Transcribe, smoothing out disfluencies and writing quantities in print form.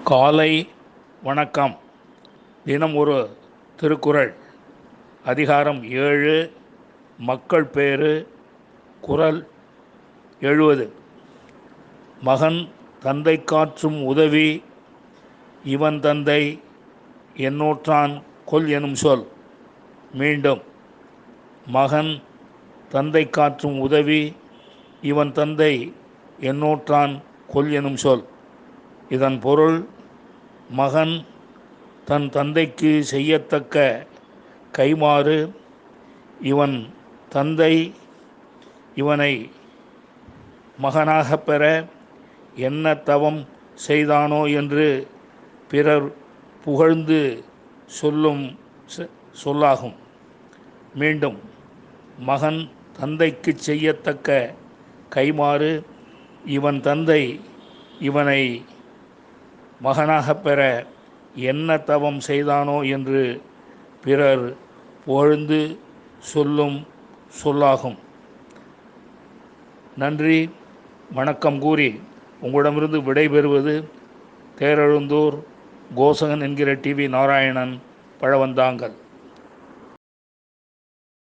காலை வணக்கம். தினம் ஒரு திருக்குறள். அதிகாரம் 7, மக்கள் பேறு. குறள் 70. மகன் தந்தை காற்றும் உதவி இவன் தந்தை எண்ணூற்றான் கொல் எனும் சொல். மீண்டும், மகன் தந்தை காற்றும் உதவி இவன் தந்தை எண்ணூற்றான் கொல் எனும் சொல். இதன் பொருள், மகன் தன் தந்தைக்கு செய்யத்தக்க கைமாறு இவன் தந்தை இவனை மகனாகப் பெற என்ன தவம் செய்தானோ என்று பிறர் புகழ்ந்து சொல்லும் சொல்லாகும். மீண்டும், மகன் தந்தைக்கு செய்யத்தக்க கைமாறு இவன் தந்தை இவனை மகனாகப் பெற என்ன தவம் செய்தானோ என்று பிறர் புகழ்ந்து சொல்லும் சொல்லாகும். நன்றி, வணக்கம் கூறி உங்களிடமிருந்து விடைபெறுவது தேரெழுந்தூர் கோசகன் என்கிற டிவி நாராயணன், பழவந்தாங்கல்.